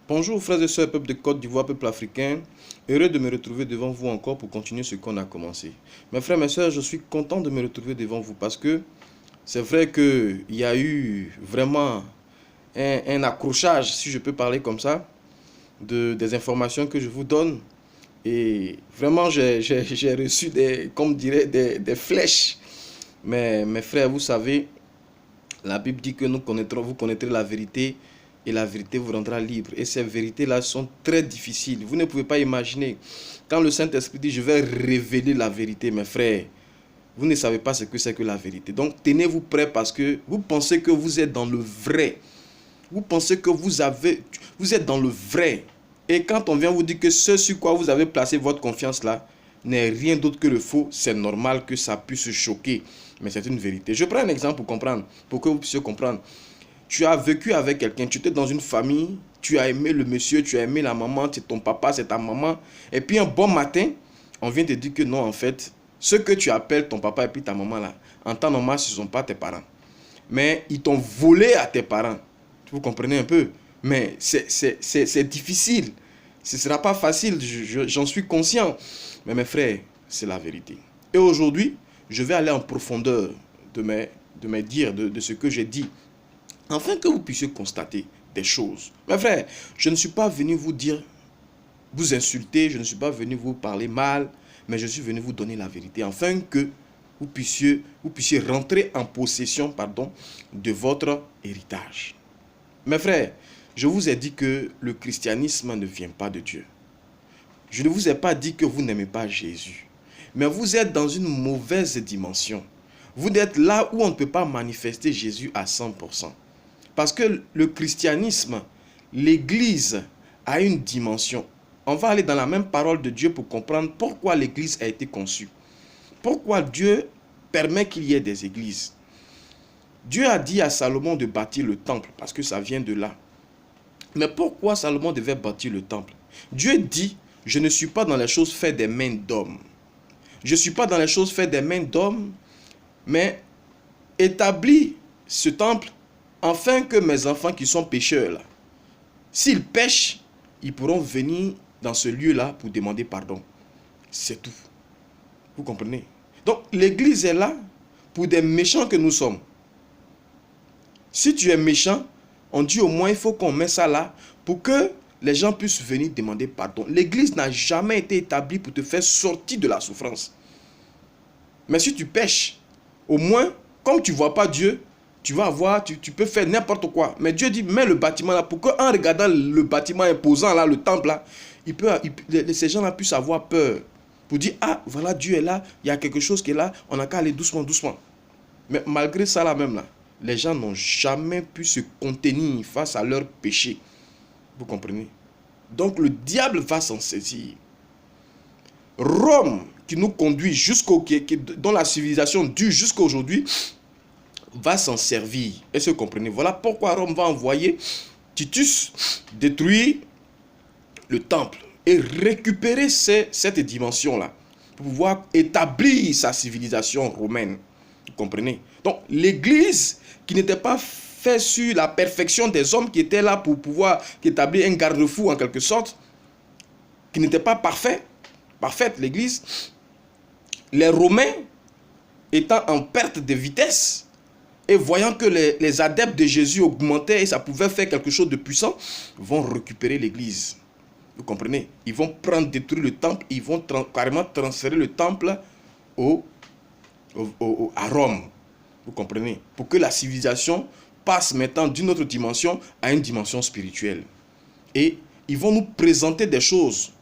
Bonjour frères et sœurs, peuple de Côte d'Ivoire, peuple africain. Heureux de me retrouver devant vous encore pour continuer ce qu'on a commencé. Mes frères, mes sœurs, je suis content de me retrouver devant vous parce que c'est vrai qu'il y a eu vraiment un accrochage, si je peux parler comme ça, des informations que je vous donne. Et vraiment, j'ai reçu comme dirait, des flèches. Mais mes frères, vous savez, la Bible dit que vous connaîtrez la vérité et la vérité vous rendra libre. Et ces vérités-là sont très difficiles. Vous ne pouvez pas imaginer. Quand le Saint-Esprit dit, je vais révéler la vérité, mes frères, vous ne savez pas ce que c'est que la vérité. Donc, tenez-vous prêts parce que vous pensez que vous êtes dans le vrai. Vous pensez que vous êtes dans le vrai. Et quand on vient vous dire que ce sur quoi vous avez placé votre confiance là n'est rien d'autre que le faux, c'est normal que ça puisse choquer. Mais c'est une vérité. Je prends un exemple pour comprendre, pour que vous puissiez comprendre. Tu as vécu avec quelqu'un, tu étais dans une famille, tu as aimé le monsieur, tu as aimé la maman, c'est ton papa, c'est ta maman. Et puis un bon matin, on vient te dire que non, en fait, ce que tu appelles ton papa et puis ta maman là, en temps normal, ce ne sont pas tes parents. Mais ils t'ont volé à tes parents. Vous comprenez un peu? Mais c'est difficile. Ce ne sera pas facile, j'en suis conscient. Mais mes frères, c'est la vérité. Et aujourd'hui, je vais aller en profondeur de mes dires, de ce que j'ai dit, afin que vous puissiez constater des choses. Mes frères, je ne suis pas venu vous dire, vous insulter, je ne suis pas venu vous parler mal, mais je suis venu vous donner la vérité, afin que vous puissiez rentrer en possession, de votre héritage. Mes frères, je vous ai dit que le christianisme ne vient pas de Dieu. Je ne vous ai pas dit que vous n'aimez pas Jésus. Mais vous êtes dans une mauvaise dimension. Vous êtes là où on ne peut pas manifester Jésus à 100%. Parce que le christianisme, l'Église a une dimension. On va aller dans la même parole de Dieu pour comprendre pourquoi l'Église a été conçue. Pourquoi Dieu permet qu'il y ait des églises. Dieu a dit à Salomon de bâtir le temple, parce que ça vient de là. Mais pourquoi Salomon devait bâtir le temple? Dieu dit, je ne suis pas dans les choses faites des mains d'hommes. Je ne suis pas dans les choses faites des mains d'hommes, mais établis ce temple afin que mes enfants qui sont pécheurs, là, s'ils pêchent, ils pourront venir dans ce lieu-là pour demander pardon. C'est tout. Vous comprenez? Donc, l'église est là pour des méchants que nous sommes. Si tu es méchant, on dit au moins il faut qu'on mette ça là pour que les gens puissent venir demander pardon. L'église n'a jamais été établie pour te faire sortir de la souffrance. Mais si tu pêches, au moins, comme tu ne vois pas Dieu, tu vas avoir, tu peux faire n'importe quoi. Mais Dieu dit, mets le bâtiment là pour qu'en regardant le bâtiment imposant là, le temple là, ces gens là puissent avoir peur. Pour dire, ah, voilà, Dieu est là, il y a quelque chose qui est là, on n'a qu'à aller doucement, doucement. Mais malgré ça là même là, les gens n'ont jamais pu se contenir face à leur péché. Vous comprenez? Donc le diable va s'en saisir. Rome, qui nous conduit dont la civilisation dure jusqu'à aujourd'hui, va s'en servir. Est-ce que vous comprenez? Voilà pourquoi Rome va envoyer Titus détruire le temple et récupérer cette dimension-là pour pouvoir établir sa civilisation romaine. Vous comprenez? Donc l'église qui n'était pas faite sur la perfection des hommes qui étaient là pour pouvoir établir un garde-fou en quelque sorte, qui n'était pas parfaite l'église, les Romains étant en perte de vitesse et voyant que les adeptes de Jésus augmentaient et ça pouvait faire quelque chose de puissant, vont récupérer l'église. Vous comprenez? Ils vont détruire le temple, ils vont carrément transférer le temple à Rome. Vous comprenez? Pour que la civilisation passe maintenant d'une autre dimension à une dimension spirituelle. Et ils vont nous présenter des choses.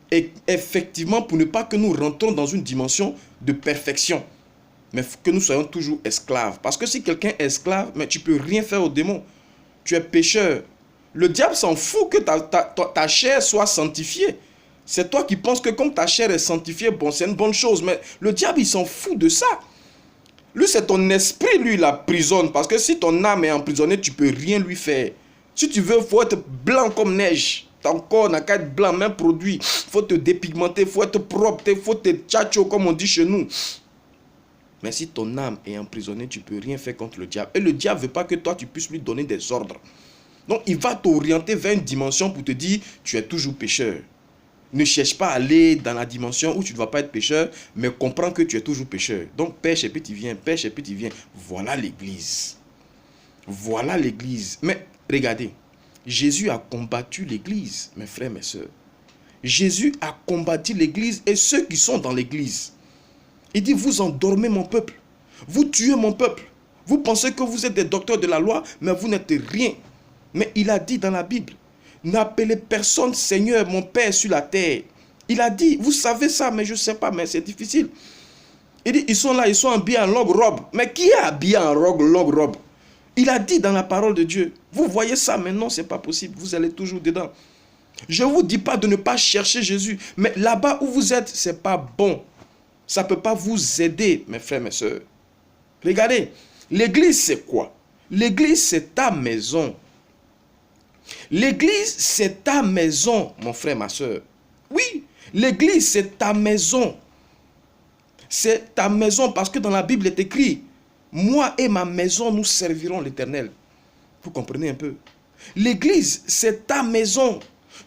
Et effectivement, pour ne pas que nous rentrons dans une dimension de perfection, mais que nous soyons toujours esclaves. Parce que si quelqu'un est esclave, mais tu ne peux rien faire au démon. Tu es pécheur. Le diable s'en fout que ta chair soit sanctifiée. C'est toi qui penses que comme ta chair est sanctifiée, bon, c'est une bonne chose. Mais le diable, il s'en fout de ça. Lui, c'est ton esprit, lui, il l'emprisonne. Parce que si ton âme est emprisonnée, tu ne peux rien lui faire. Si tu veux, il faut être blanc comme neige. Ton corps n'a qu'à être blanc, même produit. Il faut te dépigmenter, il faut être propre, il faut te tchatcho, comme on dit chez nous. Mais si ton âme est emprisonnée, tu ne peux rien faire contre le diable. Et le diable ne veut pas que toi, tu puisses lui donner des ordres. Donc, il va t'orienter vers une dimension pour te dire, tu es toujours pécheur. Ne cherche pas à aller dans la dimension où tu ne vas pas être pécheur, mais comprends que tu es toujours pécheur. Donc, pêche et puis tu viens, pêche et puis tu viens. Voilà l'église. Voilà l'église. Mais regardez, Jésus a combattu l'église, mes frères, mes sœurs. Jésus a combattu l'église et ceux qui sont dans l'église. Il dit, vous endormez mon peuple. Vous tuez mon peuple. Vous pensez que vous êtes des docteurs de la loi, mais vous n'êtes rien. Mais il a dit dans la Bible, n'appelez personne Seigneur, mon Père sur la terre. Il a dit, vous savez ça, mais je ne sais pas, mais c'est difficile. Il dit, ils sont là, ils sont habillés en longue robe. Mais qui est habillé en longue robe? Il a dit dans la parole de Dieu, vous voyez ça, mais non, ce n'est pas possible, vous allez toujours dedans. Je ne vous dis pas de ne pas chercher Jésus, mais là-bas où vous êtes, ce n'est pas bon. Ça ne peut pas vous aider, mes frères, mes sœurs. Regardez, l'église c'est quoi? L'église c'est ta maison. L'église c'est ta maison, mon frère, ma soeur. Oui, l'église c'est ta maison. C'est ta maison parce que dans la Bible est écrit, moi et ma maison nous servirons l'Éternel. Vous comprenez un peu? L'église c'est ta maison.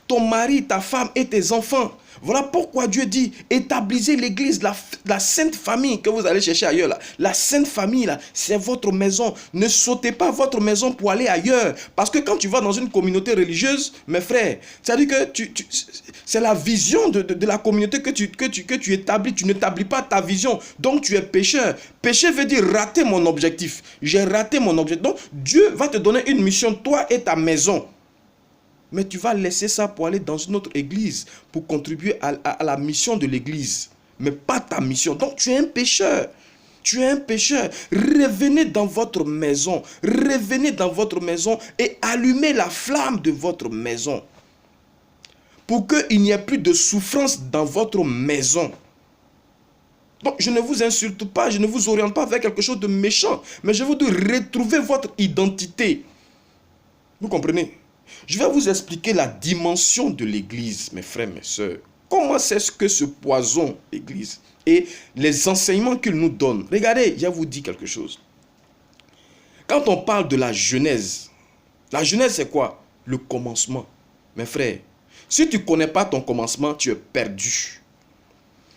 Ton mari, ta femme et tes enfants. Voilà pourquoi Dieu dit, établissez l'église, la sainte famille que vous allez chercher ailleurs. Là. La sainte famille, là, c'est votre maison. Ne sautez pas votre maison pour aller ailleurs. Parce que quand tu vas dans une communauté religieuse, mes frères, c'est-à-dire que c'est la vision de la communauté que tu établis. Tu n'établis pas ta vision. Donc tu es pécheur. Péché veut dire rater mon objectif. J'ai raté mon objectif. Donc Dieu va te donner une mission, toi et ta maison. Mais tu vas laisser ça pour aller dans une autre église, pour contribuer à la mission de l'église, mais pas ta mission. Donc tu es un pécheur. Tu es un pécheur. Revenez dans votre maison. Revenez dans votre maison et allumez la flamme de votre maison. Pour qu'il n'y ait plus de souffrance dans votre maison. Donc je ne vous insulte pas, je ne vous oriente pas vers quelque chose de méchant, mais je veux retrouver votre identité. Vous comprenez? Je vais vous expliquer la dimension de l'église, mes frères, mes sœurs. Comment c'est que ce poison, l'église, et les enseignements qu'il nous donne. Regardez, je vais vous dire quelque chose. Quand on parle de la Genèse c'est quoi? Le commencement. Mes frères, si tu ne connais pas ton commencement, tu es perdu.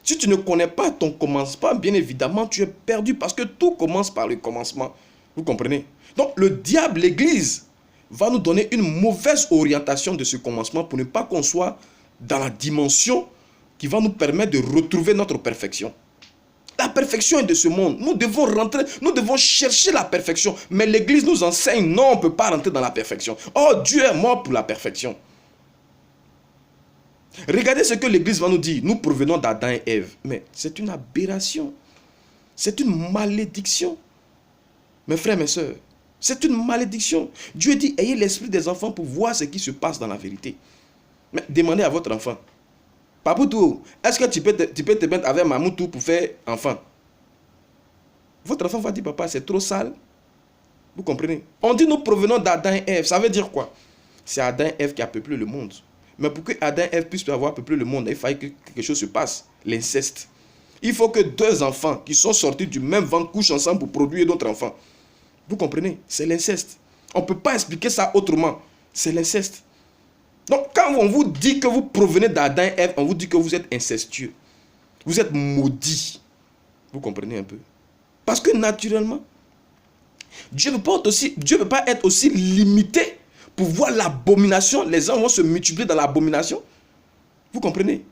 Si tu ne connais pas ton commencement, bien évidemment, tu es perdu parce que tout commence par le commencement. Vous comprenez? Donc, le diable, l'église, va nous donner une mauvaise orientation de ce commencement pour ne pas qu'on soit dans la dimension qui va nous permettre de retrouver notre perfection. La perfection est de ce monde. Nous devons rentrer, nous devons chercher la perfection. Mais l'église nous enseigne, non, on ne peut pas rentrer dans la perfection. Oh, Dieu est mort pour la perfection. Regardez ce que l'église va nous dire. Nous provenons d'Adam et Ève. Mais c'est une aberration. C'est une malédiction. Mes frères, mes sœurs, c'est une malédiction. Dieu dit, ayez l'esprit des enfants pour voir ce qui se passe dans la vérité. Mais demandez à votre enfant, Papoutou, est-ce que tu peux te mettre avec Mamoutou pour faire enfant? Votre enfant va dire, papa, c'est trop sale. Vous comprenez? On dit, nous provenons d'Adam et Ève. Ça veut dire quoi? C'est Adam et Ève qui a peuplé le monde. Mais pour que Adam et Ève puissent avoir peuplé le monde, il fallait que quelque chose se passe. L'inceste. Il faut que deux enfants qui sont sortis du même ventre couchent ensemble pour produire d'autres enfants. Vous comprenez? C'est l'inceste. On ne peut pas expliquer ça autrement. C'est l'inceste. Donc, quand on vous dit que vous provenez d'Adam et Ève, on vous dit que vous êtes incestueux. Vous êtes maudits. Vous comprenez un peu? Parce que naturellement, Dieu ne peut pas être aussi limité pour voir l'abomination. Les gens vont se multiplier dans l'abomination. Vous comprenez?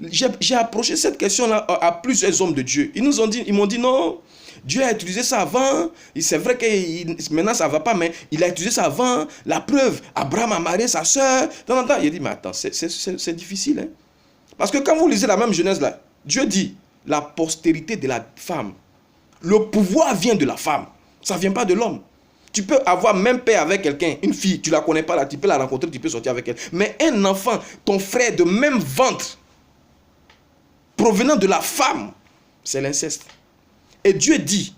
J'ai approché cette question-là à plusieurs hommes de Dieu. Ils m'ont dit non. Dieu a utilisé ça avant. C'est vrai que maintenant ça ne va pas, mais il a utilisé ça avant. La preuve, Abraham a marié sa soeur. Il a dit, mais attends, c'est difficile. Hein? Parce que quand vous lisez la même Genèse là, Dieu dit, la postérité de la femme. Le pouvoir vient de la femme. Ça ne vient pas de l'homme. Tu peux avoir même père avec quelqu'un, une fille, tu ne la connais pas là, tu peux la rencontrer, tu peux sortir avec elle. Mais un enfant, ton frère de même ventre, provenant de la femme, c'est l'inceste. Et Dieu dit,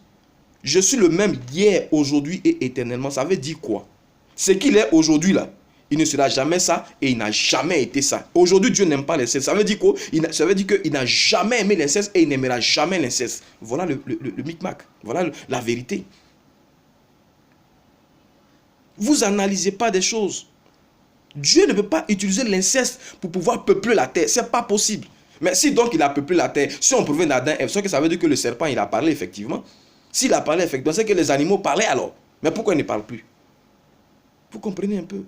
je suis le même hier, aujourd'hui et éternellement. Ça veut dire quoi? Ce qu'il est aujourd'hui là, il ne sera jamais ça et il n'a jamais été ça. Aujourd'hui, Dieu n'aime pas l'inceste. Ça veut dire quoi? Ça veut dire qu'il n'a jamais aimé l'inceste et il n'aimera jamais l'inceste. Voilà le micmac. Voilà la vérité. Vous analysez pas des choses. Dieu ne peut pas utiliser l'inceste pour pouvoir peupler la terre. C'est pas possible. Mais si donc il a peuplé la terre, si on provient d'Adam et Ève, ça veut dire que le serpent il a parlé effectivement. S'il a parlé effectivement, c'est que les animaux parlaient alors. Mais pourquoi ils ne parlent plus? Vous comprenez un peu?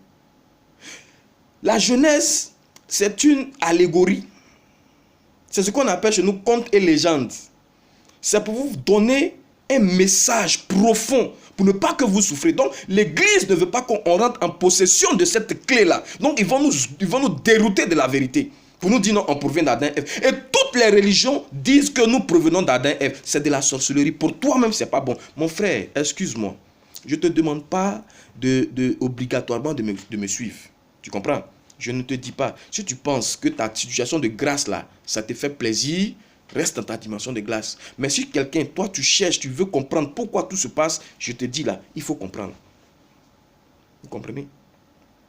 La Genèse, c'est une allégorie. C'est ce qu'on appelle chez nous contes et légendes. C'est pour vous donner un message profond, pour ne pas que vous souffrez. Donc, l'Église ne veut pas qu'on rentre en possession de cette clé-là. Donc, ils vont nous dérouter de la vérité. Pour nous dire non, on provient d'Adam et Ève. Et toutes les religions disent que nous provenons d'Adam et Ève. C'est de la sorcellerie. Pour toi-même, c'est pas bon. Mon frère, excuse-moi. Je ne te demande pas obligatoirement de me suivre. Tu comprends? Je ne te dis pas. Si tu penses que ta situation de grâce là, ça te fait plaisir, reste dans ta dimension de grâce. Mais si quelqu'un, toi tu cherches, tu veux comprendre pourquoi tout se passe, je te dis là, il faut comprendre. Vous comprenez?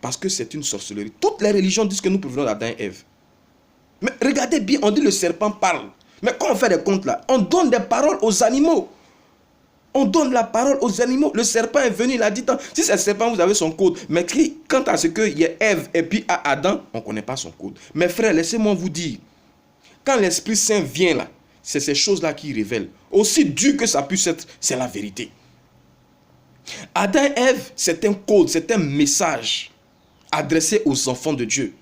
Parce que c'est une sorcellerie. Toutes les religions disent que nous provenons d'Adam et Ève. Mais regardez bien, on dit le serpent parle. Mais quand on fait des contes là, on donne des paroles aux animaux. On donne la parole aux animaux. Le serpent est venu, il a dit, si c'est le serpent, vous avez son code. Mais quant à ce qu'il y a Ève et puis à Adam, on ne connaît pas son code. Mes frères, laissez-moi vous dire, quand l'Esprit Saint vient là, c'est ces choses-là qui révèlent. Aussi dur que ça puisse être, c'est la vérité. Adam et Ève, c'est un code, c'est un message adressé aux enfants de Dieu.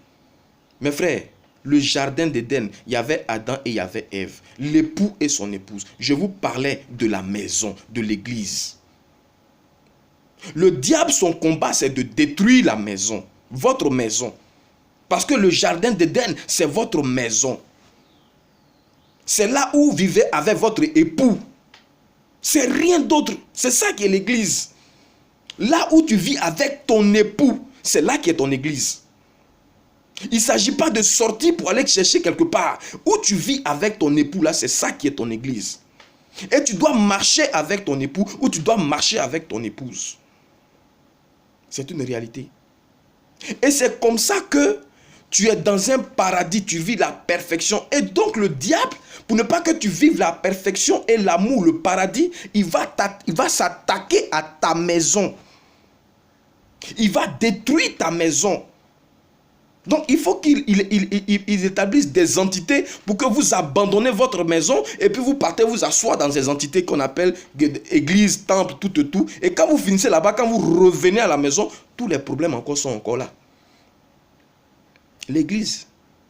Mes frères, le jardin d'Éden, il y avait Adam et il y avait Ève, l'époux et son épouse. Je vous parlais de la maison, de l'église. Le diable, son combat, c'est de détruire la maison, votre maison. Parce que le jardin d'Éden, c'est votre maison. C'est là où vous vivez avec votre époux. C'est rien d'autre. C'est ça qui est l'église. Là où tu vis avec ton époux, c'est là qui est ton église. Il ne s'agit pas de sortir pour aller chercher quelque part. Où tu vis avec ton époux, là, c'est ça qui est ton église. Et tu dois marcher avec ton époux ou tu dois marcher avec ton épouse. C'est une réalité. Et c'est comme ça que tu es dans un paradis, tu vis la perfection. Et donc le diable, pour ne pas que tu vives la perfection et l'amour, le paradis, il va s'attaquer à ta maison. Il va détruire ta maison. Donc il faut qu'ils établissent des entités pour que vous abandonnez votre maison et puis vous partez vous asseoir dans des entités qu'on appelle église, temple, tout. Et quand vous finissez là-bas, quand vous revenez à la maison, tous les problèmes sont encore là. L'église,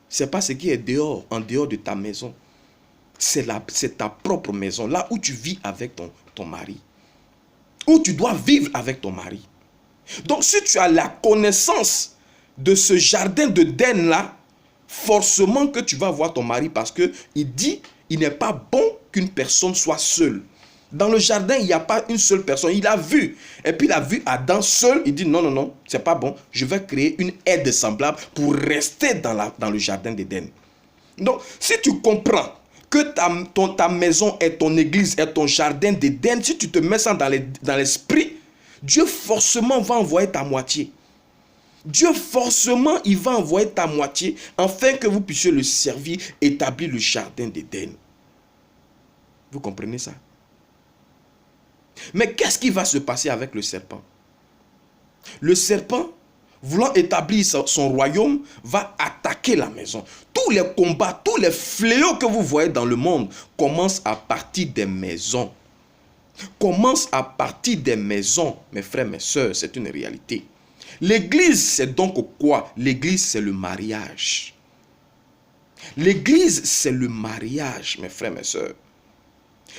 ce n'est pas ce qui est dehors, en dehors de ta maison. C'est ta propre maison, là où tu vis avec ton mari. Où tu dois vivre avec ton mari. Donc si tu as la connaissance de ce jardin d'Éden là, forcément que tu vas voir ton mari parce que il dit, il n'est pas bon qu'une personne soit seule. Dans le jardin, il n'y a pas une seule personne. Il a vu. Et puis il a vu Adam seul. Il dit non, c'est pas bon. Je vais créer une aide semblable pour rester dans le jardin d'Éden. Donc, si tu comprends que ta maison est ton église, est ton jardin d'Éden, si tu te mets ça dans l'esprit, Dieu forcément va envoyer ta moitié. Dieu forcément, il va envoyer ta moitié afin que vous puissiez le servir, établir le jardin d'Éden. Vous comprenez ça? Mais qu'est-ce qui va se passer avec le serpent? Le serpent, voulant établir son royaume, va attaquer la maison. Tous les combats, tous les fléaux que vous voyez dans le monde commencent à partir des maisons. Commencent à partir des maisons. Mes frères, mes sœurs, c'est une réalité. L'église, c'est donc quoi? L'église, c'est le mariage. L'église, c'est le mariage, mes frères, mes sœurs.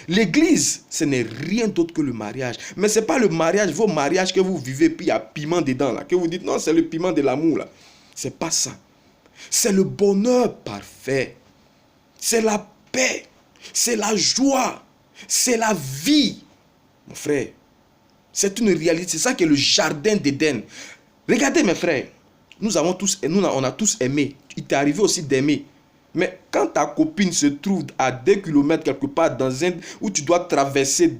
L'église, ce n'est rien d'autre que le mariage. Mais ce n'est pas le mariage, vos mariages que vous vivez, puis il y a piment dedans, là, que vous dites, non, c'est le piment de l'amour, là. Ce n'est pas ça. C'est le bonheur parfait. C'est la paix. C'est la joie. C'est la vie. Mon frère, c'est une réalité. C'est ça qui est le jardin d'Éden. Regardez mes frères, on a tous aimé. Il t'est arrivé aussi d'aimer. Mais quand ta copine se trouve à 2 kilomètres quelque part où tu dois traverser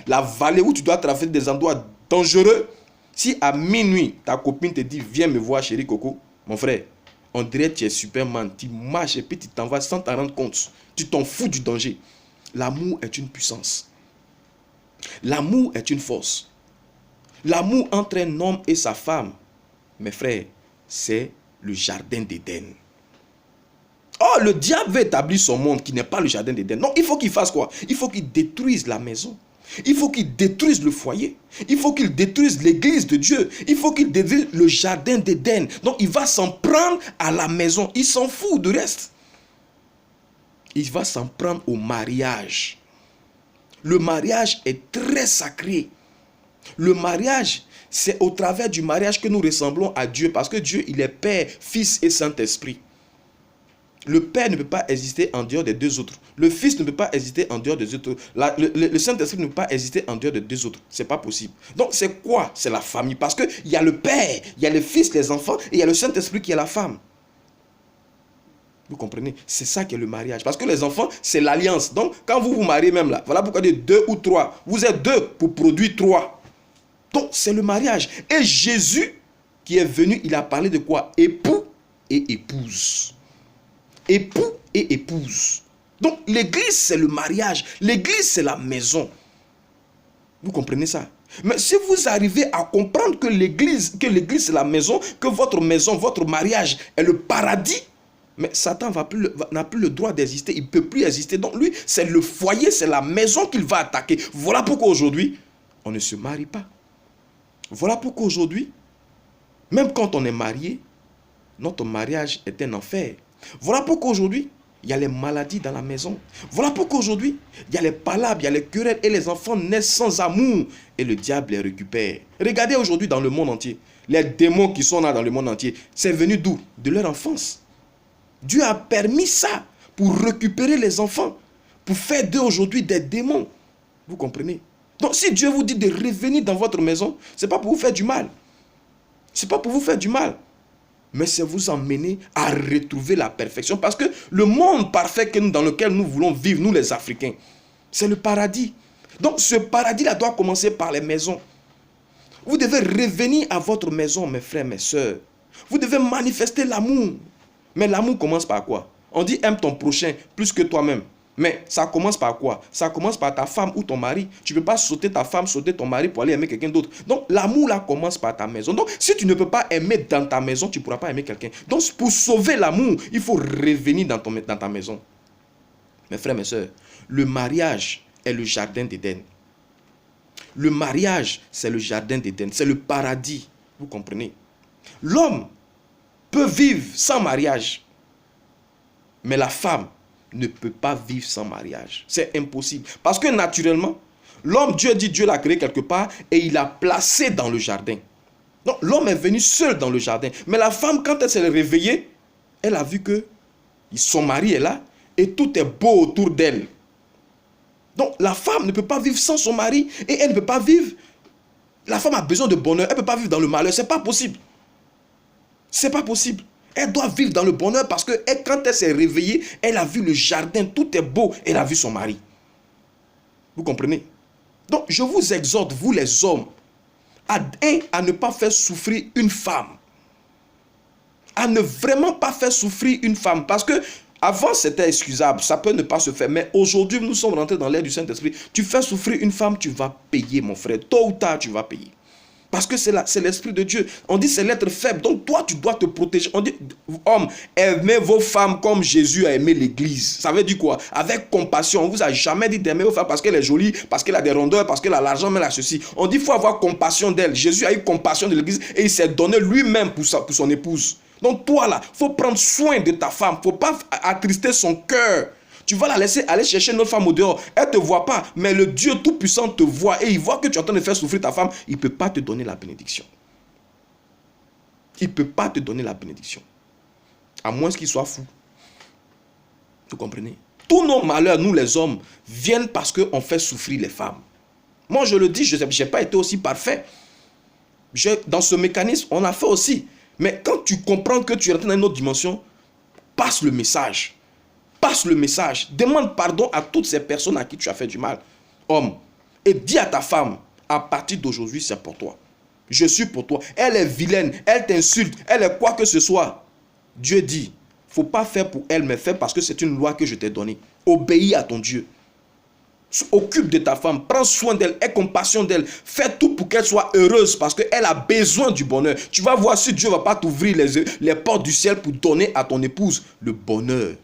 la vallée, où tu dois traverser des endroits dangereux, si à minuit ta copine te dit viens me voir chérie Coco, mon frère, on dirait que tu es Superman, tu marches et puis tu t'en vas sans t'en rendre compte. Tu t'en fous du danger. L'amour est une puissance. L'amour est une force. L'amour entre un homme et sa femme, mes frères, c'est le jardin d'Éden. Oh, le diable veut établir son monde qui n'est pas le jardin d'Éden. Non, il faut qu'il fasse quoi? Il faut qu'il détruise la maison. Il faut qu'il détruise le foyer. Il faut qu'il détruise l'église de Dieu. Il faut qu'il détruise le jardin d'Éden. Donc, il va s'en prendre à la maison. Il s'en fout du reste. Il va s'en prendre au mariage. Le mariage est très sacré. Le mariage, c'est au travers du mariage que nous ressemblons à Dieu. Parce que Dieu, il est Père, Fils et Saint-Esprit. Le Père ne peut pas exister en dehors des deux autres. Le Fils ne peut pas exister en dehors des autres. Le Saint-Esprit ne peut pas exister en dehors des deux autres. Ce n'est pas possible. Donc c'est quoi? C'est la famille. Parce qu'il y a le Père, il y a le Fils, les enfants, et il y a le Saint-Esprit qui est la femme. Vous comprenez? C'est ça qui est le mariage. Parce que les enfants, c'est l'alliance. Donc quand vous vous mariez même là, voilà pourquoi il y a 2 ou 3. Vous êtes 2 pour produire 3. Donc c'est le mariage. Et Jésus qui est venu, il a parlé de quoi? Époux et épouse. Époux et épouse. Donc l'église c'est le mariage. L'église c'est la maison. Vous comprenez ça? Mais si vous arrivez à comprendre que l'église c'est la maison, que votre maison, votre mariage est le paradis, mais Satan n'a plus le droit d'exister. Il ne peut plus exister. Donc lui, c'est le foyer, c'est la maison qu'il va attaquer. Voilà pourquoi aujourd'hui, on ne se marie pas. Voilà pourquoi aujourd'hui, même quand on est marié, notre mariage est un enfer. Voilà pourquoi aujourd'hui, il y a les maladies dans la maison. Voilà pourquoi aujourd'hui, il y a les palabres, il y a les querelles et les enfants naissent sans amour et le diable les récupère. Regardez aujourd'hui dans le monde entier, les démons qui sont là dans le monde entier, c'est venu d'où? De leur enfance. Dieu a permis ça pour récupérer les enfants, pour faire d'eux aujourd'hui des démons. Vous comprenez? Donc si Dieu vous dit de revenir dans votre maison, ce n'est pas pour vous faire du mal. Ce n'est pas pour vous faire du mal. Mais c'est vous emmener à retrouver la perfection. Parce que le monde parfait dans lequel nous voulons vivre, nous les Africains, c'est le paradis. Donc ce paradis-là doit commencer par les maisons. Vous devez revenir à votre maison, mes frères, mes sœurs. Vous devez manifester l'amour. Mais l'amour commence par quoi? On dit aime ton prochain plus que toi-même. Mais ça commence par quoi? Ça commence par ta femme ou ton mari. Tu ne peux pas sauter ta femme, sauter ton mari pour aller aimer quelqu'un d'autre. Donc l'amour là commence par ta maison. Donc si tu ne peux pas aimer dans ta maison, tu ne pourras pas aimer quelqu'un. Donc pour sauver l'amour, il faut revenir dans ta maison. Mes frères, mes soeurs, le mariage est le jardin d'Éden. Le mariage, c'est le jardin d'Éden. C'est le paradis. Vous comprenez? L'homme peut vivre sans mariage. Mais la femme ne peut pas vivre sans mariage. C'est impossible. Parce que naturellement, l'homme, Dieu l'a créé quelque part et il l'a placé dans le jardin. Donc l'homme est venu seul dans le jardin. Mais la femme, quand elle s'est réveillée, elle a vu que son mari est là et tout est beau autour d'elle. Donc la femme ne peut pas vivre sans son mari et elle ne peut pas vivre. La femme a besoin de bonheur. Elle ne peut pas vivre dans le malheur. Ce n'est pas possible. C'est pas possible. Elle doit vivre dans le bonheur parce que quand elle s'est réveillée, elle a vu le jardin, tout est beau, elle a vu son mari. Vous comprenez? Donc je vous exhorte, vous les hommes, à ne pas faire souffrir une femme. À ne vraiment pas faire souffrir une femme. Parce que avant c'était excusable, ça peut ne pas se faire. Mais aujourd'hui, nous sommes rentrés dans l'ère du Saint-Esprit. Tu fais souffrir une femme, tu vas payer, mon frère. Tôt ou tard, tu vas payer. Parce que c'est l'Esprit de Dieu. On dit c'est l'être faible. Donc toi, tu dois te protéger. On dit, hommes, aimez vos femmes comme Jésus a aimé l'Église. Ça veut dire quoi? Avec compassion. On ne vous a jamais dit d'aimer vos femmes parce qu'elle est jolie, parce qu'elle a des rondeurs, parce qu'elle a l'argent, mais elle a ceci. On dit qu'il faut avoir compassion d'elle. Jésus a eu compassion de l'Église et il s'est donné lui-même pour son épouse. Donc toi là, il faut prendre soin de ta femme. Il ne faut pas attrister son cœur. Tu vas la laisser aller chercher notre femme au dehors. Elle ne te voit pas, mais le Dieu Tout-Puissant te voit et il voit que tu es en train de faire souffrir ta femme. Il ne peut pas te donner la bénédiction. Il ne peut pas te donner la bénédiction. À moins qu'il soit fou. Vous comprenez? Tous nos malheurs, nous les hommes, viennent parce qu'on fait souffrir les femmes. Moi je le dis, je n'ai pas été aussi parfait. Dans ce mécanisme, on a fait aussi. Mais quand tu comprends que tu es rentré dans une autre dimension, passe le message. Passe le message. Demande pardon à toutes ces personnes à qui tu as fait du mal. Homme. Et dis à ta femme, à partir d'aujourd'hui, c'est pour toi. Je suis pour toi. Elle est vilaine. Elle t'insulte. Elle est quoi que ce soit. Dieu dit, il ne faut pas faire pour elle, mais faire parce que c'est une loi que je t'ai donnée. Obéis à ton Dieu. Occupe de ta femme, prends soin d'elle, aie compassion d'elle, fais tout pour qu'elle soit heureuse parce qu'elle a besoin du bonheur. Tu vas voir si Dieu ne va pas t'ouvrir les portes du ciel pour donner à ton épouse le bonheur.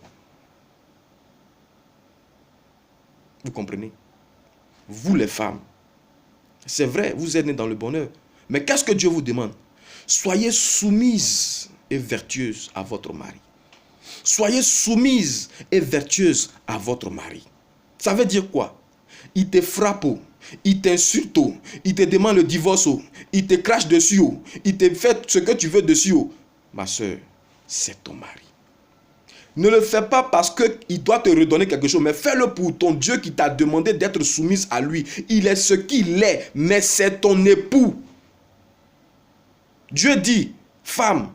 Vous comprenez? Vous les femmes, c'est vrai, vous êtes nés dans le bonheur. Mais qu'est-ce que Dieu vous demande? Soyez soumises et vertueuses à votre mari. Soyez soumises et vertueuses à votre mari. Ça veut dire quoi? Il te frappe, il t'insulte, il te demande le divorce, il te crache dessus, il te fait ce que tu veux dessus. Ma soeur, c'est ton mari. Ne le fais pas parce qu'il doit te redonner quelque chose, mais fais-le pour ton Dieu qui t'a demandé d'être soumise à lui. Il est ce qu'il est, mais c'est ton époux. Dieu dit, femme,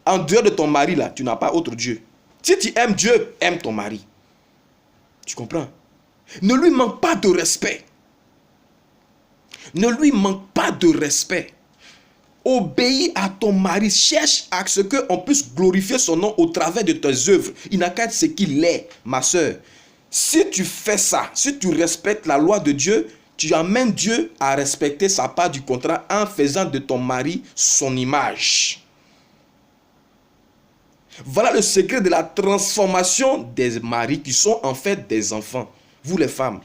en dehors de ton mari là, tu n'as pas autre Dieu. Si tu aimes Dieu, aime ton mari. Tu comprends? Ne lui manque pas de respect. Ne lui manque pas de respect. Obéis à ton mari. Cherche à ce qu'on puisse glorifier son nom au travers de tes œuvres. Il n'a qu'à être ce qu'il est, ma soeur. Si tu fais ça, si tu respectes la loi de Dieu, tu amènes Dieu à respecter sa part du contrat en faisant de ton mari son image. Voilà le secret de la transformation des maris qui sont en fait des enfants. Vous les femmes,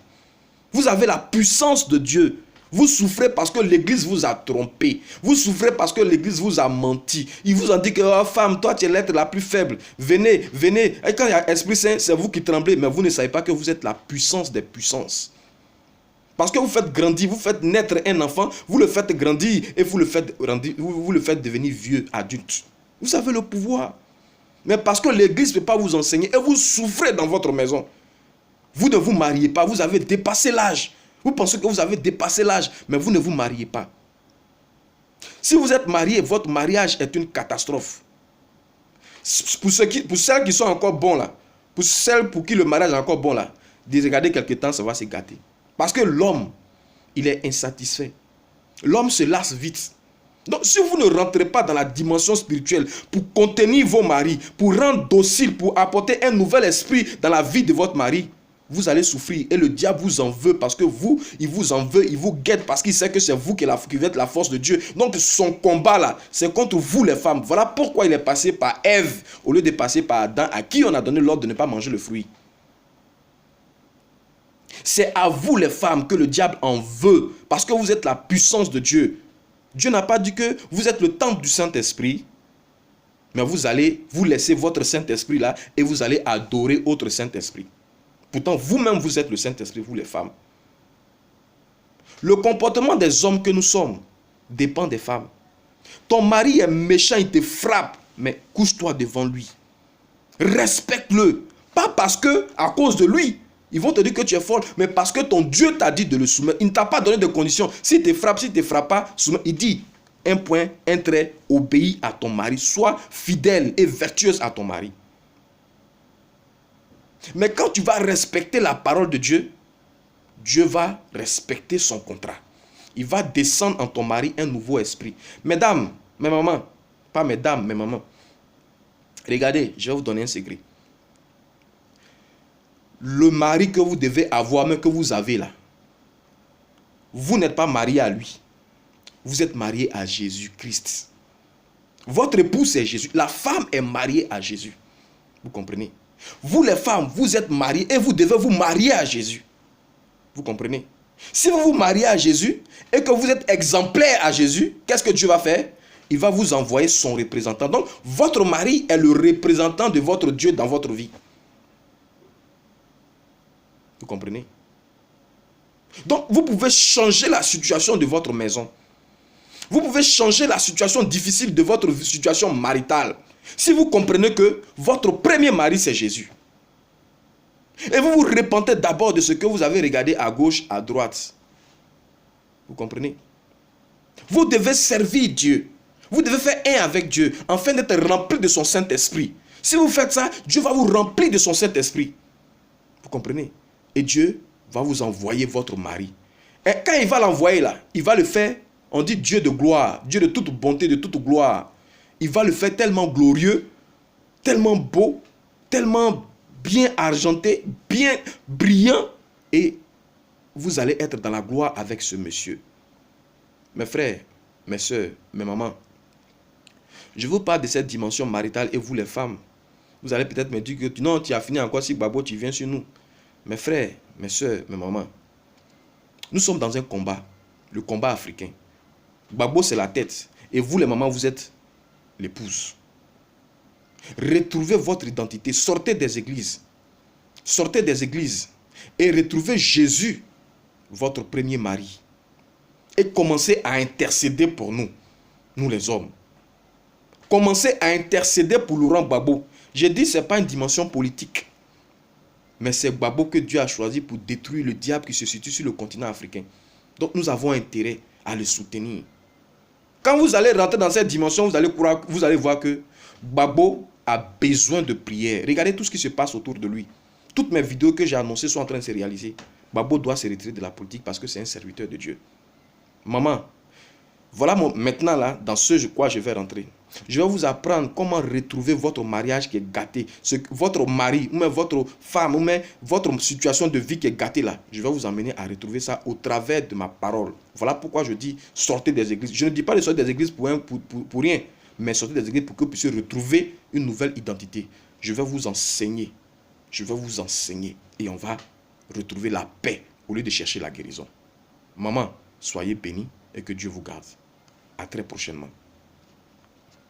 vous avez la puissance de Dieu. Vous souffrez parce que l'église vous a trompé. Vous souffrez parce que l'église vous a menti. Il vous a dit que oh, femme, toi tu es l'être la plus faible. Venez, venez. Et quand il y a Esprit Saint, c'est vous qui tremblez. Mais vous ne savez pas que vous êtes la puissance des puissances. Parce que vous faites grandir, vous faites naître un enfant, vous le faites grandir et vous le faites devenir vieux, adulte. Vous avez le pouvoir. Mais parce que l'église ne peut pas vous enseigner et vous souffrez dans votre maison. Vous ne vous mariez pas, vous avez dépassé l'âge. Vous pensez que vous avez dépassé l'âge, mais vous ne vous mariez pas. Si vous êtes marié, votre mariage est une catastrophe. Pour celles qui sont encore bons là, pour celles pour qui le mariage est encore bon là, de regarder quelque temps, ça va se gâter. Parce que l'homme, il est insatisfait. L'homme se lasse vite. Donc, si vous ne rentrez pas dans la dimension spirituelle pour contenir vos maris, pour rendre docile, pour apporter un nouvel esprit dans la vie de votre mari, vous allez souffrir. Et le diable vous en veut parce que il vous en veut, il vous guette parce qu'il sait que c'est vous qui êtes la force de Dieu. Donc, son combat là, c'est contre vous les femmes. Voilà pourquoi il est passé par Ève au lieu de passer par Adam, à qui on a donné l'ordre de ne pas manger le fruit. C'est à vous les femmes que le diable en veut parce que vous êtes la puissance de Dieu. Dieu n'a pas dit que vous êtes le temple du Saint-Esprit, mais vous allez vous laisser votre Saint-Esprit là et vous allez adorer autre Saint-Esprit. Pourtant, vous-même, vous êtes le Saint-Esprit, vous les femmes. Le comportement des hommes que nous sommes dépend des femmes. Ton mari est méchant, il te frappe, mais couche-toi devant lui. Respecte-le. Pas parce que, à cause de lui, ils vont te dire que tu es folle, mais parce que ton Dieu t'a dit de le soumettre. Il ne t'a pas donné de conditions. S'il te frappe, s'il ne te frappe pas, il dit, un point, un trait, obéis à ton mari. Sois fidèle et vertueuse à ton mari. Mais quand tu vas respecter la parole de Dieu, Dieu va respecter son contrat. Il va descendre en ton mari un nouveau esprit. Mesdames, mes mamans, pas mesdames, mes mamans. Regardez, je vais vous donner un secret. Le mari que vous devez avoir, mais que vous avez là, vous n'êtes pas marié à lui. Vous êtes marié à Jésus-Christ. Votre époux, c'est Jésus. La femme est mariée à Jésus. Vous comprenez? Vous les femmes, vous êtes mariées et vous devez vous marier à Jésus. Vous comprenez? Si vous vous mariez à Jésus et que vous êtes exemplaire à Jésus, qu'est-ce que Dieu va faire? Il va vous envoyer son représentant. Donc, votre mari est le représentant de votre Dieu dans votre vie. Vous comprenez? Donc, vous pouvez changer la situation de votre maison. Vous pouvez changer la situation difficile de votre situation maritale. Si vous comprenez que votre premier mari, c'est Jésus. Et vous vous repentez d'abord de ce que vous avez regardé à gauche, à droite. Vous comprenez? Vous devez servir Dieu. Vous devez faire un avec Dieu, afin d'être rempli de son Saint-Esprit. Si vous faites ça, Dieu va vous remplir de son Saint-Esprit. Vous comprenez? Et Dieu va vous envoyer votre mari. Et quand il va l'envoyer là, il va le faire, on dit Dieu de gloire, Dieu de toute bonté, de toute gloire. Il va le faire tellement glorieux, tellement beau, tellement bien argenté, bien brillant, et vous allez être dans la gloire avec ce monsieur. Mes frères, mes soeurs, mes mamans, je vous parle de cette dimension maritale et vous les femmes, vous allez peut-être me dire que non, tu as fini encore si Gbagbo, tu viens sur nous. Mes frères, mes soeurs, mes mamans, nous sommes dans un combat, le combat africain. Gbagbo, c'est la tête. Et vous, les mamans, vous êtes l'épouse. Retrouvez votre identité. Sortez des églises. Sortez des églises. Et retrouvez Jésus, votre premier mari. Et commencez à intercéder pour nous, nous les hommes. Commencez à intercéder pour Laurent Gbagbo. J'ai dit, ce n'est pas une dimension politique. Mais c'est Gbagbo que Dieu a choisi pour détruire le diable qui se situe sur le continent africain. Donc nous avons intérêt à le soutenir. Quand vous allez rentrer dans cette dimension, vous allez voir que Gbagbo a besoin de prière. Regardez tout ce qui se passe autour de lui. Toutes mes vidéos que j'ai annoncées sont en train de se réaliser. Gbagbo doit se retirer de la politique parce que c'est un serviteur de Dieu. Maman, voilà maintenant là, dans ce quoi je vais rentrer. Je vais vous apprendre comment retrouver votre mariage qui est gâté. Votre mari, ou même votre femme, ou même votre situation de vie qui est gâtée là. Je vais vous emmener à retrouver ça au travers de ma parole. Voilà pourquoi je dis sortez des églises. Je ne dis pas de sortir des églises pour rien, mais sortez des églises pour que vous puissiez retrouver une nouvelle identité. Je vais vous enseigner. Je vais vous enseigner. Et on va retrouver la paix au lieu de chercher la guérison. Maman, soyez bénie et que Dieu vous garde. À très prochainement.